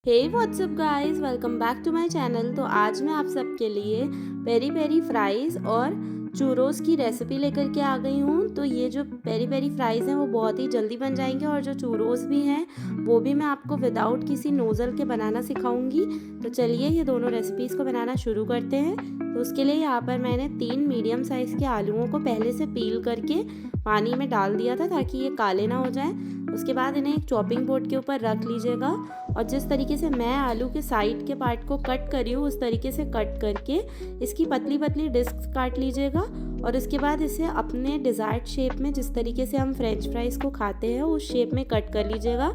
Hey what's up guys, welcome back to my channel. तो आज मैं आप सबके लिए पेरी पेरी फ्राइज़ और चूरोस की रेसिपी लेकर के आ गई हूँ। तो ये जो पेरी पेरी फ्राइज़ हैं वो बहुत ही जल्दी बन जाएंगे और जो चूरोस भी हैं वो भी मैं आपको विदाउट किसी नोज़ल के बनाना सिखाऊंगी। तो चलिए ये दोनों रेसिपीज़ को बनाना शुरू करते हैं। तो उसके लिए यहाँ पर मैंने 3 मीडियम साइज़ के आलूओं को पहले से पील करके पानी में डाल दिया था ताकि ये काले ना हो जाएं। उसके बाद इन्हें एक चॉपिंग बोर्ड के ऊपर रख लीजिएगा और जिस तरीके से मैं आलू के साइड के पार्ट को कट करी हूँ उस तरीके से कट करके इसकी पतली पतली डिस्क काट लीजिएगा और इसके बाद इसे अपने डिज़ायर्ड शेप में, जिस तरीके से हम फ्रेंच फ्राइज़ को खाते हैं उस शेप में कट कर लीजिएगा।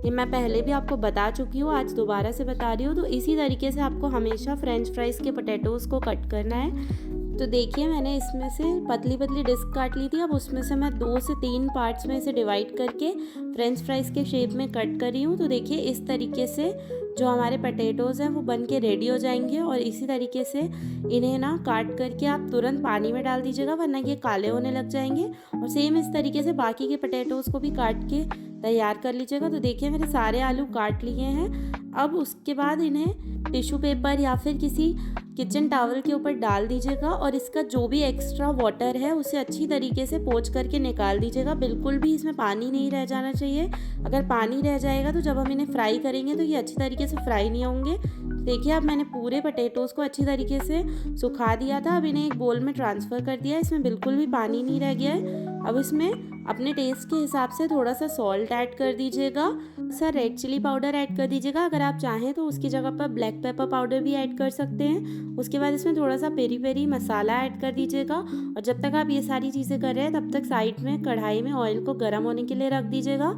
ये मैं पहले भी आपको बता चुकी हूँ, आज दोबारा से बता रही हूँ। तो इसी तरीके से आपको हमेशा फ्रेंच फ्राइज़ के पोटैटोज़ को कट करना है। तो देखिए मैंने इसमें से पतली पतली डिस्क काट ली थी। अब उसमें से मैं 2 से 3 पार्ट्स में इसे डिवाइड करके फ्रेंच फ्राइज़ के शेप में कट कर रही हूँ। तो देखिए इस तरीके से जो हमारे पोटैटोज़ हैं वो बन के रेडी हो जाएंगे और इसी तरीके से इन्हें ना काट करके आप तुरंत पानी में डाल दीजिएगा वरना ये काले होने लग जाएंगे। और सेम इस तरीके से बाकी के पोटैटोज़ को भी काट के तैयार कर लीजिएगा। तो देखिए मेरे सारे आलू काट लिए हैं। अब उसके बाद इन्हें टिश्यू पेपर या फिर किसी किचन टॉवल के ऊपर डाल दीजिएगा और इसका जो भी एक्स्ट्रा वाटर है उसे अच्छी तरीके से पोंछ करके निकाल दीजिएगा। बिल्कुल भी इसमें पानी नहीं रह जाना चाहिए। अगर पानी रह जाएगा तो जब हम इन्हें फ्राई करेंगे तो ये अच्छी तरीके से फ्राई नहीं होंगे। देखिए अब मैंने पूरे पोटैटोज़ को अच्छी तरीके से सुखा दिया था। अब इन्हें एक बोल में ट्रांसफ़र कर दिया है। इसमें बिल्कुल भी पानी नहीं रह गया है। अब इसमें अपने टेस्ट के हिसाब से थोड़ा सा सॉल्ट ऐड कर दीजिएगा, सर रेड चिली पाउडर ऐड कर दीजिएगा। अगर आप चाहें तो उसकी जगह पर ब्लैक पेपर पाउडर भी ऐड कर सकते हैं। उसके बाद इसमें थोड़ा सा पेरी पेरी मसाला ऐड कर दीजिएगा और जब तक आप ये सारी चीज़ें कर रहे हैं तब तक साइड में कढ़ाई में ऑयल को गर्म होने के लिए रख दीजिएगा।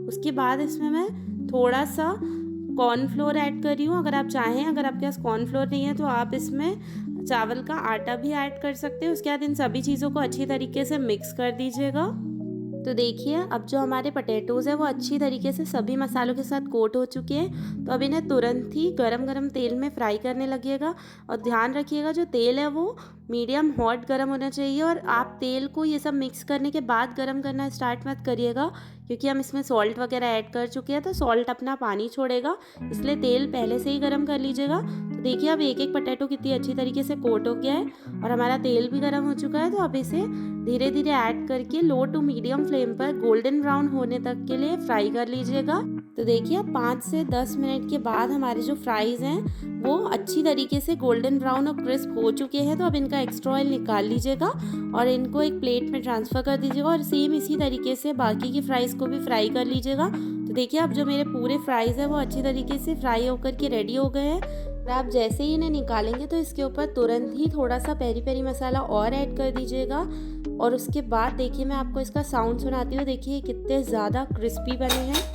उसके बाद इसमें मैं थोड़ा सा कॉर्नफ्लोर ऐड कर रही हूँ। अगर आप चाहें, अगर आपके पास कॉर्नफ्लोर नहीं है तो आप इसमें चावल का आटा भी ऐड कर सकते हैं। उसके बाद इन सभी चीज़ों को अच्छी तरीके से मिक्स कर दीजिएगा। तो देखिए अब जो हमारे पोटैटोज़ है वो अच्छी तरीके से सभी मसालों के साथ कोट हो चुके हैं। तो अब इन्हें तुरंत ही गरम गरम तेल में फ्राई करने लगिएगा और ध्यान रखिएगा जो तेल है वो मीडियम हॉट गरम होना चाहिए। और आप तेल को ये सब मिक्स करने के बाद गरम करना स्टार्ट मत करिएगा क्योंकि हम इसमें सॉल्ट वगैरह ऐड कर चुके हैं तो सॉल्ट अपना पानी छोड़ेगा, इसलिए तेल पहले से ही गरम कर लीजिएगा। तो देखिए अब एक एक पोटैटो कितनी अच्छी तरीके से कोट हो गया है और हमारा तेल भी गरम हो चुका है। तो अब इसे धीरे धीरे ऐड करके लो टू मीडियम फ्लेम पर गोल्डन ब्राउन होने तक के लिए फ्राई कर लीजिएगा। तो देखिए 5 से 10 मिनट के बाद हमारे जो फ्राइज़ हैं वो अच्छी तरीके से गोल्डन ब्राउन और क्रिस्प हो चुके हैं। तो अब इनका एक्स्ट्रा ऑयल निकाल लीजिएगा और इनको एक प्लेट में ट्रांसफ़र कर दीजिएगा और सेम इसी तरीके से बाकी की फ्राइज़ को भी फ्राई कर लीजिएगा। तो देखिए अब जो मेरे पूरे फ्राइज़ हैं वो अच्छी तरीके से फ्राई होकर के रेडी हो गए हैं। और आप जैसे ही इन्हें निकालेंगे तो इसके ऊपर तुरंत ही थोड़ा सा पेरी पेरी मसाला और ऐड कर दीजिएगा। और उसके बाद देखिए मैं आपको इसका साउंड सुनाती हूँ। देखिए कितने ज़्यादा क्रिस्पी बने हैं।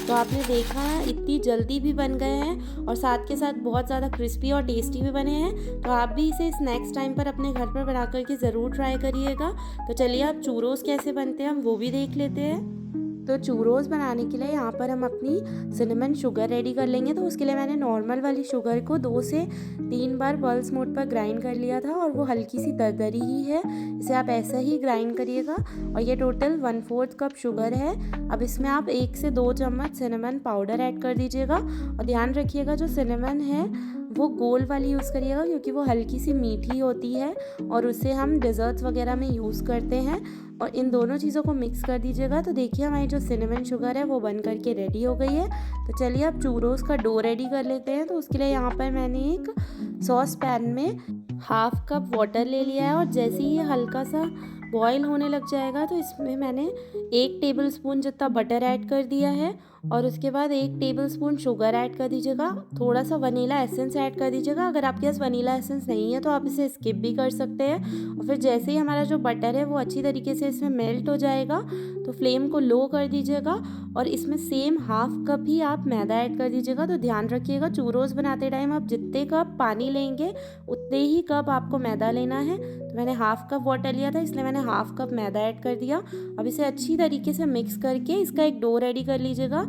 तो आपने देखा है इतनी जल्दी भी बन गए हैं और साथ के साथ बहुत ज़्यादा क्रिस्पी और टेस्टी भी बने हैं। तो आप भी इसे स्नैक्स टाइम पर अपने घर पर बना करके ज़रूर ट्राई करिएगा। तो चलिए अब चूरोस कैसे बनते हैं हम वो भी देख लेते हैं। तो चूरोस बनाने के लिए यहाँ पर हम अपनी सिनेमन शुगर रेडी कर लेंगे। तो उसके लिए मैंने नॉर्मल वाली शुगर को 2 से 3 बार पल्स मोड पर ग्राइंड कर लिया था और वो हल्की सी दरदरी ही है, इसे आप ऐसा ही ग्राइंड करिएगा। और ये टोटल 1/4 कप शुगर है। अब इसमें आप 1 से 2 चम्मच सिनेमन पाउडर ऐड कर दीजिएगा और ध्यान रखिएगा जो सिनेमन है वो गोल वाली यूज़ करिएगा क्योंकि वो हल्की सी मीठी होती है और उसे हम डिज़र्ट्स वगैरह में यूज़ करते हैं। और इन दोनों चीज़ों को मिक्स कर दीजिएगा। तो देखिए हमारी जो सिनेमन शुगर है वो बन करके रेडी हो गई है। तो चलिए अब चूरोस का डो रेडी कर लेते हैं। तो उसके लिए यहाँ पर मैंने एक सॉस पैन में 1/2 कप वाटर ले लिया है और जैसे ही ये हल्का सा बॉयल होने लग जाएगा तो इसमें मैंने 1 टेबलस्पून जितना बटर ऐड कर दिया है और उसके बाद 1 टेबलस्पून शुगर ऐड कर दीजिएगा। थोड़ा सा वनीला एसेंस ऐड कर दीजिएगा। अगर आपके पास वनीला एसेंस नहीं है तो आप इसे स्किप भी कर सकते हैं। और फिर जैसे ही हमारा जो बटर है वो अच्छी तरीके से इसमें मेल्ट हो जाएगा तो फ्लेम को लो कर दीजिएगा और इसमें सेम 1/2 कप ही आप मैदा ऐड कर दीजिएगा। तो ध्यान रखिएगा चूरोस बनाते टाइम आप जितने कप पानी लेंगे उतने ही कप आपको मैदा लेना है। तो मैंने 1/2 कप वाटर लिया था इसलिए मैंने 1/2 कप मैदा ऐड कर दिया। अब इसे अच्छी तरीके से मिक्स करके इसका एक डो रेडी कर लीजिएगा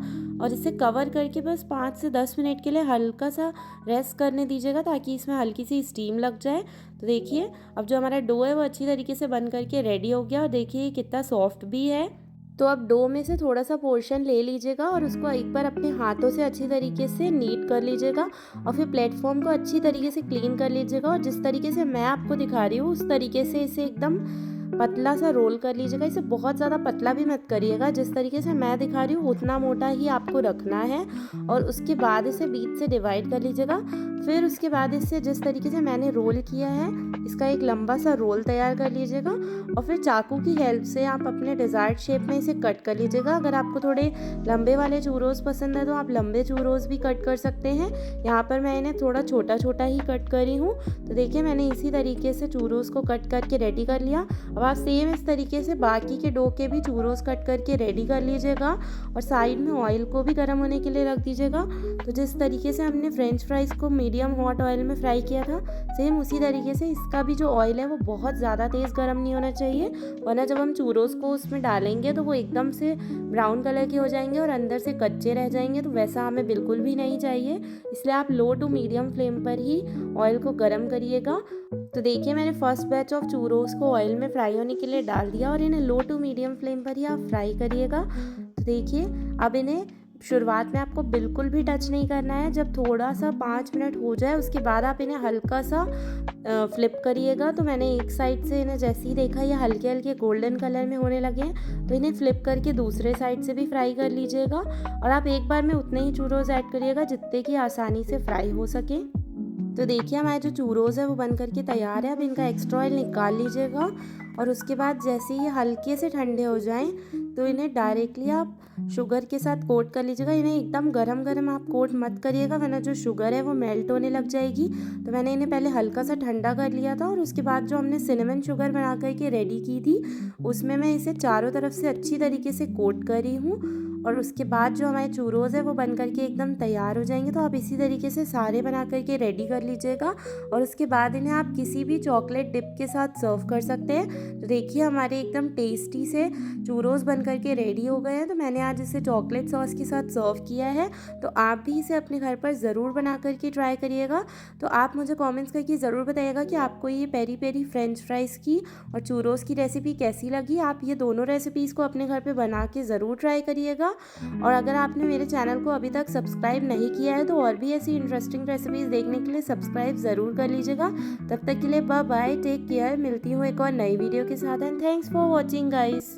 और इसे कवर करके बस 5 से 10 मिनट के लिए हल्का सा रेस्ट करने दीजिएगा ताकि इसमें हल्की सी स्टीम लग जाए। तो देखिए अब जो हमारा डो है वो अच्छी तरीके से बन करके रेडी हो गया और देखिए कितना सॉफ्ट भी है। तो अब डो में से थोड़ा-सा पोर्शन ले लीजिएगा और उसको एक बार अपने हाथों से अच्छी तरीके से नीट कर लीजिएगा और फिर प्लेटफ़ॉर्म को अच्छी तरीके से क्लीन कर लीजिएगा और जिस तरीके से मैं आपको दिखा रही हूँ उस तरीके से इसे एकदम पतला सा रोल कर लीजिएगा। इसे बहुत ज़्यादा पतला भी मत करिएगा, जिस तरीके से मैं दिखा रही हूँ उतना मोटा ही आपको रखना है और उसके बाद इसे बीच से डिवाइड कर लीजिएगा। फिर उसके बाद इससे जिस तरीके से मैंने रोल किया है इसका एक लंबा सा रोल तैयार कर लीजिएगा और फिर चाकू की हेल्प से आप अपने डिज़ायर्ड शेप में इसे कट कर लीजिएगा। अगर आपको थोड़े लंबे वाले चूरोस पसंद है तो आप लंबे चूरोस भी कट कर सकते हैं। यहाँ पर मैं इन्हें थोड़ा छोटा छोटा ही कट करी हूँ। तो देखिए मैंने इसी तरीके से चूरोस को कट करके रेडी कर लिया। अब आप सेम इस तरीके से बाकी के डो के भी चूरोस कट करके रेडी कर लीजिएगा और साइड में ऑयल को भी गर्म होने के लिए रख दीजिएगा। तो जिस तरीके से हमने फ्रेंच फ्राइज़ को मीडियम हॉट ऑयल में फ्राई किया था सेम उसी तरीके से इसका भी जो ऑयल है वो बहुत ज़्यादा तेज़ गर्म नहीं होना चाहिए, वरना जब हम चूरोस को उसमें डालेंगे तो वो एकदम से ब्राउन कलर के हो जाएंगे और अंदर से कच्चे रह जाएंगे। तो वैसा हमें बिल्कुल भी नहीं चाहिए, इसलिए आप लो टू मीडियम फ्लेम पर ही ऑयल को गर्म करिएगा। तो देखिए मैंने फर्स्ट बैच ऑफ चूरोस को ऑयल में फ्राई होने के लिए डाल दिया और इन्हें लो टू मीडियम फ्लेम पर ही आप फ्राई करिएगा। तो देखिए अब इन्हें शुरुआत में आपको बिल्कुल भी टच नहीं करना है। जब थोड़ा सा 5 मिनट हो जाए उसके बाद आप इन्हें हल्का सा फ्लिप करिएगा। तो मैंने एक साइड से इन्हें जैसे ही देखा ये हल्के हल्के गोल्डन कलर में होने लगे हैं तो इन्हें फ्लिप करके दूसरे साइड से भी फ्राई कर लीजिएगा और आप एक बार में उतने ही चूरोस ऐड करिएगा जितने कि आसानी से फ्राई हो सके। तो देखिए हमारे जो चूरोस है वो बन करके तैयार है। अब इनका एक्स्ट्रा ऑयल निकाल लीजिएगा और उसके बाद जैसे ही ये हल्के से ठंडे हो जाएं तो इन्हें डायरेक्टली आप शुगर के साथ कोट कर लीजिएगा। इन्हें एकदम गरम गरम आप कोट मत करिएगा वरना जो शुगर है वो मेल्ट होने लग जाएगी। तो मैंने इन्हें पहले हल्का सा ठंडा कर लिया था और उसके बाद जो हमने सिनेमन शुगर बना करके रेडी की थी उसमें मैं इसे चारों तरफ से अच्छी तरीके से कोट करी हूँ और उसके बाद जो हमारे चूरोस है वो बन करके एकदम तैयार हो जाएंगे। तो आप इसी तरीके से सारे बना करके रेडी कर लीजिएगा और उसके बाद इन्हें आप किसी भी चॉकलेट डिप के साथ सर्व कर सकते हैं। तो देखिए हमारे एकदम टेस्टी से चूरोस बन करके रेडी हो गए हैं। तो मैंने आज इसे चॉकलेट सॉस के साथ सर्व किया है। तो आप भी इसे अपने घर पर ज़रूर बना करके ट्राई करिएगा। तो आप मुझे कमेंट्स करके ज़रूर बताइएगा कि आपको ये पेरी पेरी फ्रेंच फ्राइज़ की और चूरोस की रेसिपी कैसी लगी। आप ये दोनों रेसिपीज़ को अपने घर पर बना के ज़रूर ट्राई करिएगा। और अगर आपने मेरे चैनल को अभी तक सब्सक्राइब नहीं किया है तो और भी ऐसी इंटरेस्टिंग रेसिपीज़ देखने के लिए सब्सक्राइब ज़रूर कर लीजिएगा। तब तक के लिए बाय बाय, टेक केयर। मिलती हूँ एक और नई वीडियो के साथ and thanks for watching guys.